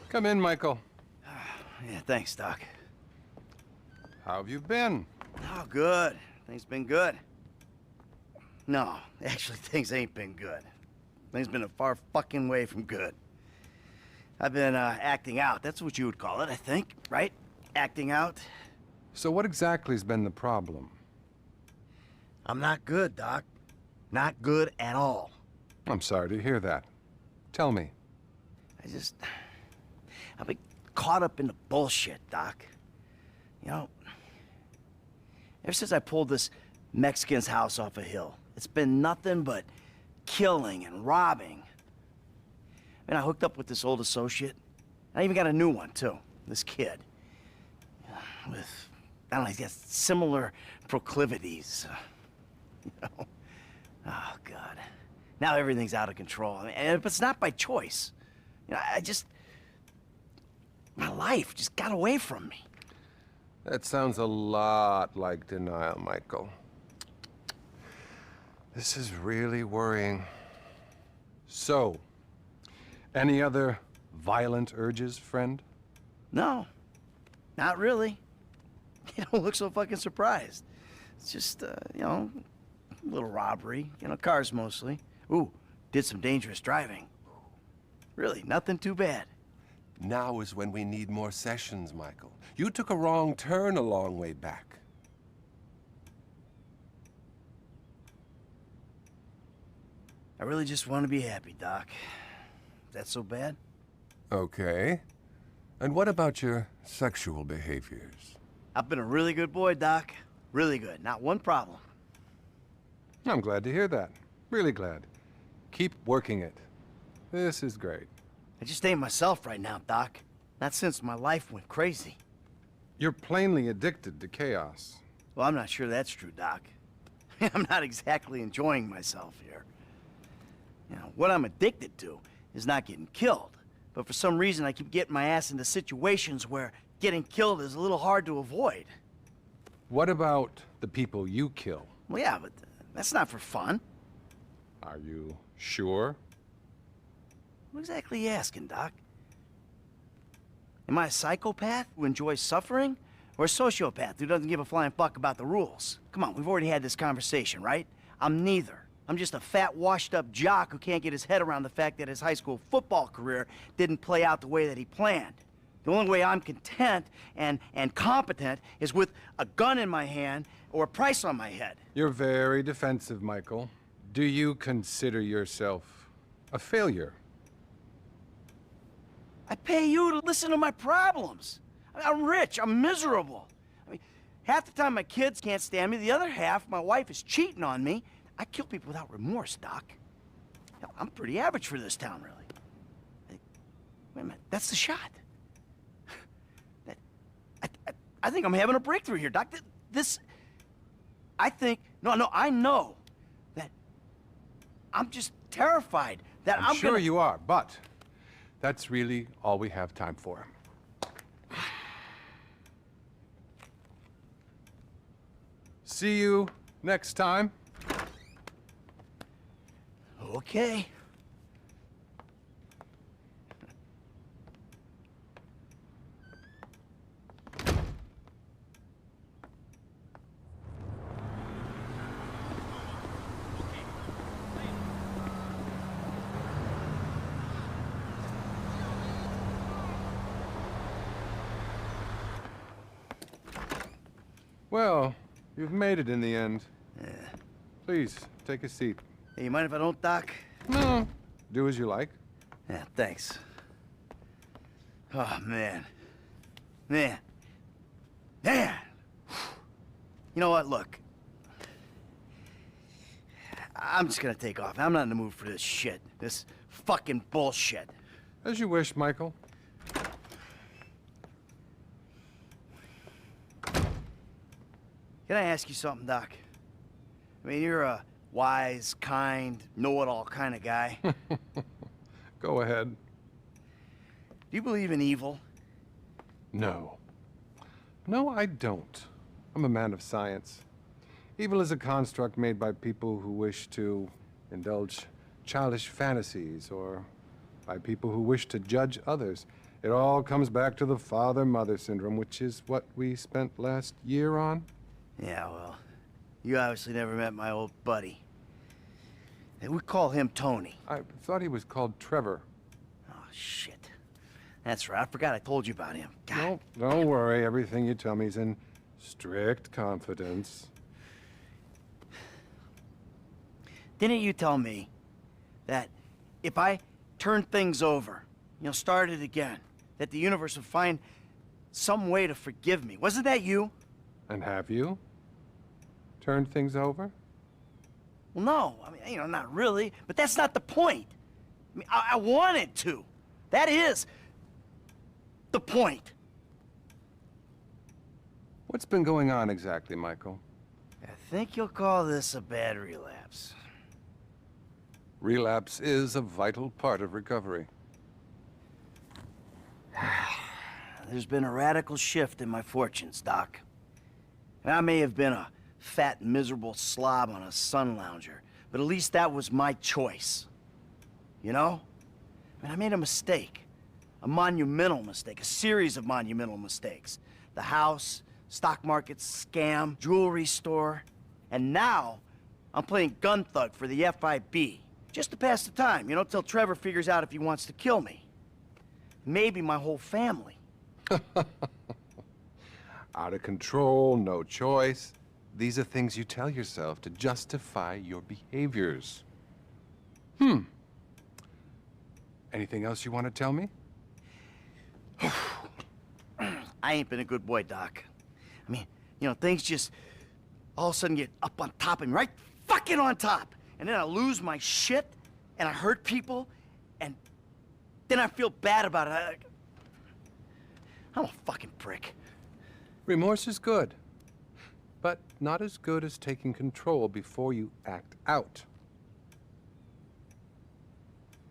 Come in, Michael. Yeah, thanks, Doc. How have you been? Oh, good. Things been good. No, actually, things ain't been good. Things been a far fucking way from good. I've been, acting out. That's what you would call it, I think, right? Acting out. So what exactly has been the problem? I'm not good, Doc. Not good at all. I'm sorry to hear that. Tell me. I've been caught up in the bullshit, Doc. You know, ever since I pulled this Mexican's house off a hill, it's been nothing but killing and robbing. I hooked up with this old associate. I even got a new one, too. This kid. With, I don't know, he's got similar proclivities. You know? Oh, God. Now everything's out of control. I mean, but it's not by choice. You know, my life just got away from me. That sounds a lot like denial, Michael. This is really worrying. So, any other violent urges, friend? No, not really. You don't look so fucking surprised. It's just, you know, a little robbery, you know, cars mostly. Ooh, did some dangerous driving. Really, nothing too bad. Now is when we need more sessions, Michael. You took a wrong turn a long way back. I really just want to be happy, Doc. Is that so bad? Okay. And what about your sexual behaviors? I've been a really good boy, Doc. Really good. Not one problem. I'm glad to hear that. Really glad. Keep working it. This is great. I just ain't myself right now, Doc. Not since my life went crazy. You're plainly addicted to chaos. Well, I'm not sure that's true, Doc. I'm not exactly enjoying myself here. You know, what I'm addicted to is not getting killed. But for some reason, I keep getting my ass into situations where getting killed is a little hard to avoid. What about the people you kill? Well, yeah, but that's not for fun. Are you sure? What exactly are you asking, Doc? Am I a psychopath who enjoys suffering? Or a sociopath who doesn't give a flying fuck about the rules? Come on, we've already had this conversation, right? I'm neither. I'm just a fat, washed-up jock who can't get his head around the fact that his high school football career didn't play out the way that he planned. The only way I'm content and competent is with a gun in my hand or a price on my head. You're very defensive, Michael. Do you consider yourself a failure? I pay you to listen to my problems. I'm rich, I'm miserable. I mean, half the time my kids can't stand me, the other half, my wife is cheating on me. I kill people without remorse, Doc. Hell, I'm pretty average for this town, really. Hey, wait a minute, that's the shot. I think I'm having a breakthrough here, Doc. I know that I'm just terrified that I'm sure you are, but that's really all we have time for. See you next time. Okay. Well, you've made it in the end. Yeah. Please, take a seat. Hey, you mind if I don't, Doc? No. Do as you like. Yeah, thanks. Oh, man. Man. Man! You know what, look. I'm just gonna take off. I'm not in the mood for this shit. This fucking bullshit. As you wish, Michael. Can I ask you something, Doc? I mean, you're a wise, kind, know-it-all kind of guy. Go ahead. Do you believe in evil? No. No, I don't. I'm a man of science. Evil is a construct made by people who wish to indulge childish fantasies, or by people who wish to judge others. It all comes back to the father-mother syndrome, which is what we spent last year on. Yeah, well, you obviously never met my old buddy. We call him Tony. I thought he was called Trevor. Oh, shit. That's right. I forgot I told you about him. God. No, don't worry. Everything you tell me is in strict confidence. Didn't you tell me that if I turned things over, started again, that the universe would find some way to forgive me? Wasn't that you? And have you turned things over? Well, no. I mean, not really. But that's not the point. I mean, I wanted to. That is the point. What's been going on exactly, Michael? I think you'll call this a bad relapse. Relapse is a vital part of recovery. There's been a radical shift in my fortunes, Doc. And I may have been a fat, miserable slob on a sun lounger, but at least that was my choice. You know? I mean, I made a mistake. A monumental mistake. A series of monumental mistakes. The house, stock market scam, jewelry store. And now, I'm playing gun thug for the FIB. Just to pass the time, till Trevor figures out if he wants to kill me. Maybe my whole family. Out of control, no choice. These are things you tell yourself to justify your behaviors. Anything else you want to tell me? I ain't been a good boy, Doc. I mean, things just all of a sudden get up on top of me, right fucking on top. And then I lose my shit, and I hurt people, and then I feel bad about it. I'm a fucking prick. Remorse is good, but not as good as taking control before you act out.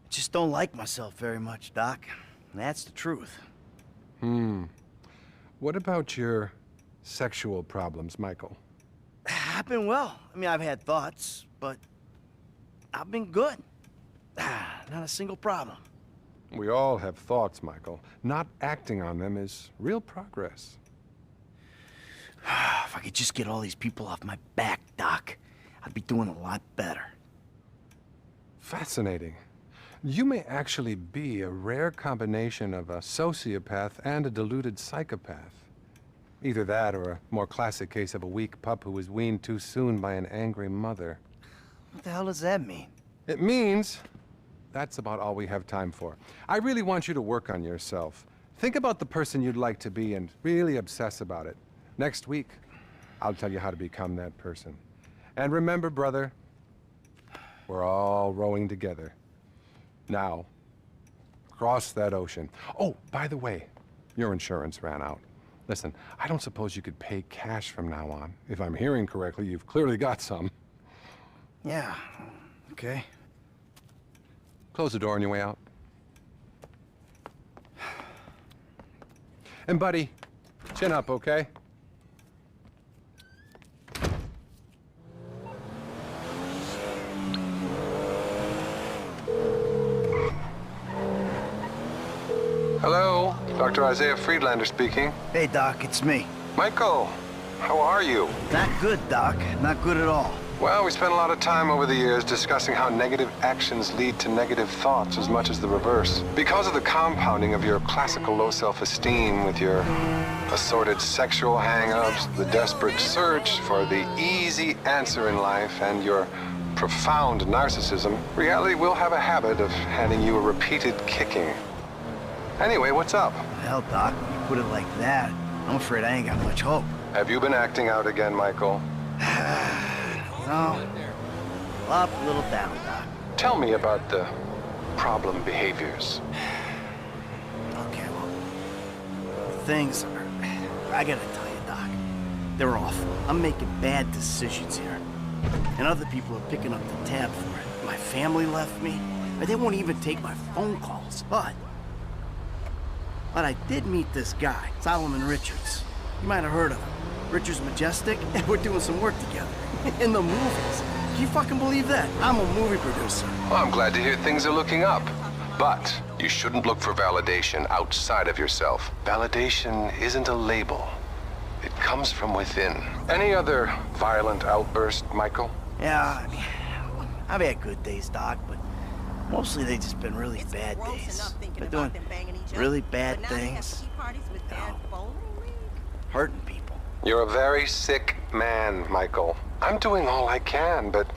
I just don't like myself very much, Doc. And that's the truth. What about your sexual problems, Michael? I've been well. I mean, I've had thoughts, but I've been good. Not a single problem. We all have thoughts, Michael. Not acting on them is real progress. If I could just get all these people off my back, Doc, I'd be doing a lot better. Fascinating. You may actually be a rare combination of a sociopath and a deluded psychopath. Either that or a more classic case of a weak pup who was weaned too soon by an angry mother. What the hell does that mean? It means that's about all we have time for. I really want you to work on yourself. Think about the person you'd like to be and really obsess about it. Next week, I'll tell you how to become that person. And remember, brother, we're all rowing together. Now, cross that ocean. Oh, by the way, your insurance ran out. Listen, I don't suppose you could pay cash from now on. If I'm hearing correctly, you've clearly got some. Yeah, okay. Close the door on your way out. And buddy, chin up, okay? Hello, Dr. Isaiah Friedlander speaking. Hey, Doc, it's me. Michael, how are you? Not good, Doc. Not good at all. Well, we spent a lot of time over the years discussing how negative actions lead to negative thoughts as much as the reverse. Because of the compounding of your classical low self-esteem with your assorted sexual hang-ups, the desperate search for the easy answer in life, and your profound narcissism, reality will have a habit of handing you a repeated kicking. Anyway, what's up? Well, Doc, when you put it like that, I'm afraid I ain't got much hope. Have you been acting out again, Michael? No. Up, a little down, Doc. Tell me about the problem behaviors. Okay, well, things are... I gotta tell you, Doc, they're awful. I'm making bad decisions here. And other people are picking up the tab for it. My family left me. They won't even take my phone calls. But I did meet this guy, Solomon Richards. You might have heard of him. Richards Majestic, and we're doing some work together. In the movies. Can you fucking believe that? I'm a movie producer. Well, I'm glad to hear things are looking up. But You shouldn't look for validation outside of yourself. Validation isn't a label. It comes from within. Any other violent outburst, Michael? Yeah, I mean, I've had good days, Doc, but mostly they've just been really bad days. Been doing really bad things. You know, hurting people. You're a very sick man, Michael. I'm doing all I can, but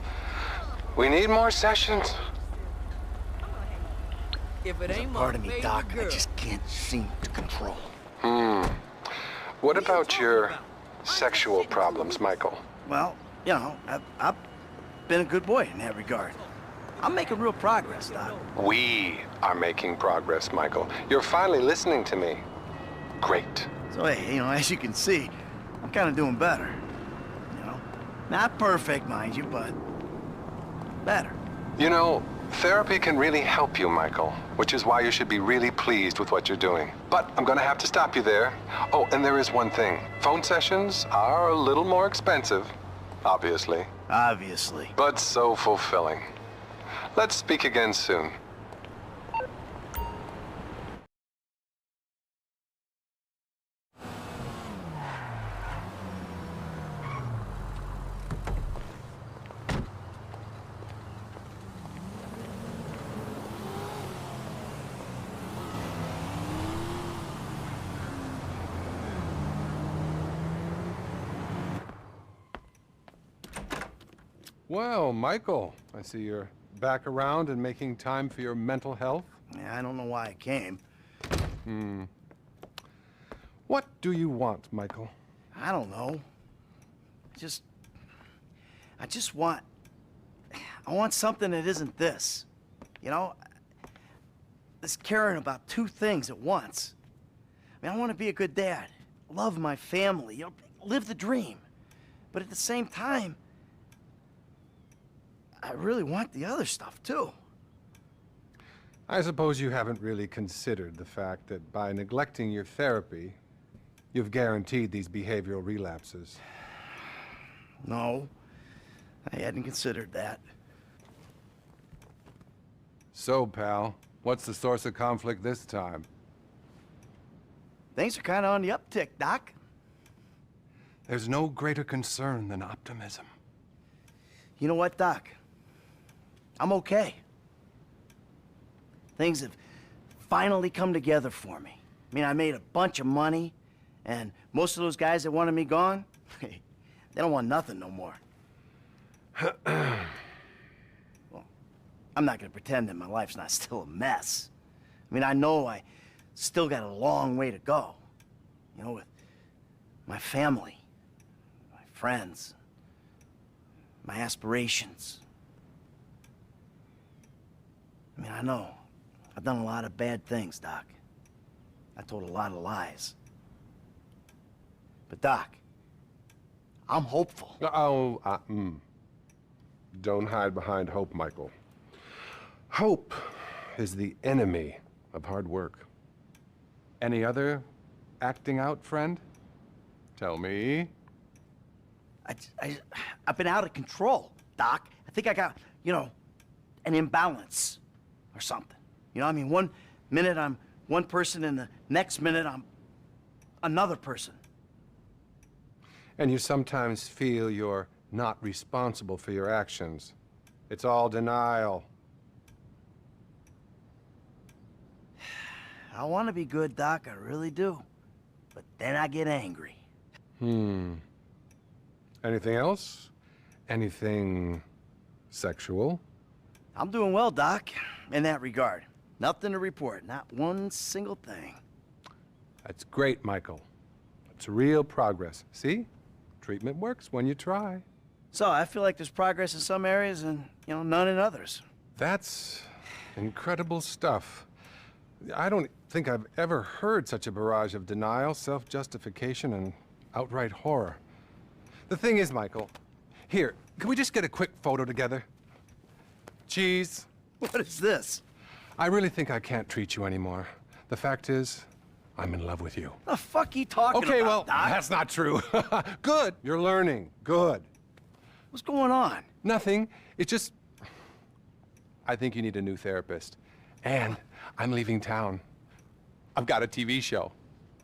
we need more sessions. If it There's a ain't part my of me, baby Doc, I girl. just can't seem to control. What about your sexual problems, Michael? Well, you know, I've been a good boy in that regard. I'm making real progress, Doc. We are making progress, Michael. You're finally listening to me. Great. So, hey, you know, as you can see, I'm kind of doing better. You know, not perfect, mind you, but better. You know, therapy can really help you, Michael, which is why you should be really pleased with what you're doing. But I'm gonna have to stop you there. Oh, and there is one thing. Phone sessions are a little more expensive, obviously, Obviously. but so fulfilling. Let's speak again soon. Well, Michael, I see you're back around and making time for your mental health. Yeah, I don't know why I came. What do you want, Michael? I don't know. I just want... I want something that isn't this. You know? This caring about two things at once. I mean, I want to be a good dad. Love my family. You know, live the dream. But at the same time, I really want the other stuff, too. I suppose you haven't really considered the fact that by neglecting your therapy, you've guaranteed these behavioral relapses. No, I hadn't considered that. So, pal, what's the source of conflict this time? Things are kind of on the uptick, Doc. There's no greater concern than optimism. You know what, Doc? I'm okay. Things have finally come together for me. I mean, I made a bunch of money, and most of those guys that wanted me gone, they don't want nothing no more. Well, I'm not gonna pretend that my life's not still a mess. I mean, I know I still got a long way to go. You know, with my family, my friends, my aspirations. I mean, I know. I've done a lot of bad things, Doc. I told a lot of lies. But, Doc, I'm hopeful. Don't hide behind hope, Michael. Hope is the enemy of hard work. Any other acting out, friend? Tell me. I've been out of control, Doc. I think I got, you know, an imbalance or something. You know, I mean, one minute I'm one person and the next minute I'm another person. And you sometimes feel you're not responsible for your actions. It's all denial. I want to be good, Doc, I really do. But then I get angry. Anything else? Anything sexual? I'm doing well, Doc, in that regard. Nothing to report, not one single thing. That's great, Michael. It's real progress. See? Treatment works when you try. So, I feel like there's progress in some areas and, you know, none in others. That's incredible stuff. I don't think I've ever heard such a barrage of denial, self-justification, and outright horror. The thing is, Michael, here, can we just get a quick photo together? Cheese. What is this? I really think I can't treat you anymore. The fact is, I'm in love with you. The fuck you talking Okay, about, well, Doc? that's not true. Good, you're learning. Good. What's going on? Nothing. It's just, I think you need a new therapist. And I'm leaving town. I've got a TV show.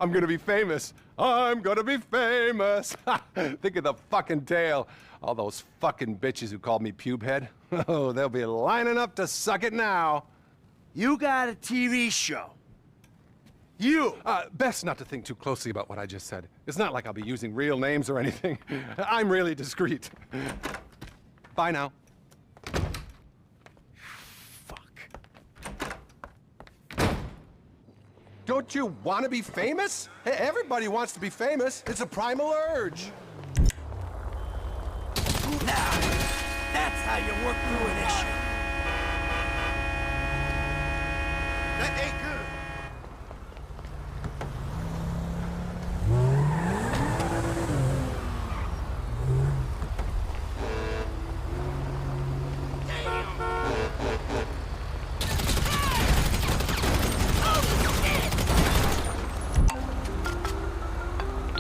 I'm gonna be famous. I'm gonna be famous. Think of the fucking tale. All those fucking bitches who called me pube head. Oh, they'll be lining up to suck it now. You got a TV show. You! Best not to think too closely about what I just said. It's not like I'll be using real names or anything. I'm really discreet. Bye now. Fuck. Don't you want to be famous? Hey, everybody wants to be famous. It's a primal urge. Now, that's how you work through an issue. That ain't good.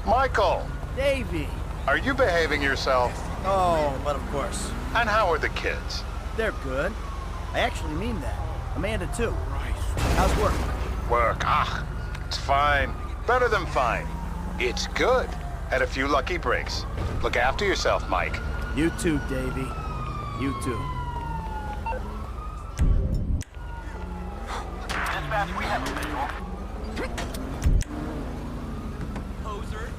Michael, Davey. are you behaving yourself? Oh, but of course. And how are the kids? They're good. I actually mean that. Amanda, too. How's work? Work, it's fine. Better than fine. It's good. Had a few lucky breaks. Look after yourself, Mike. You too, Davey. You too. Dispatch, we have a visual. Poser.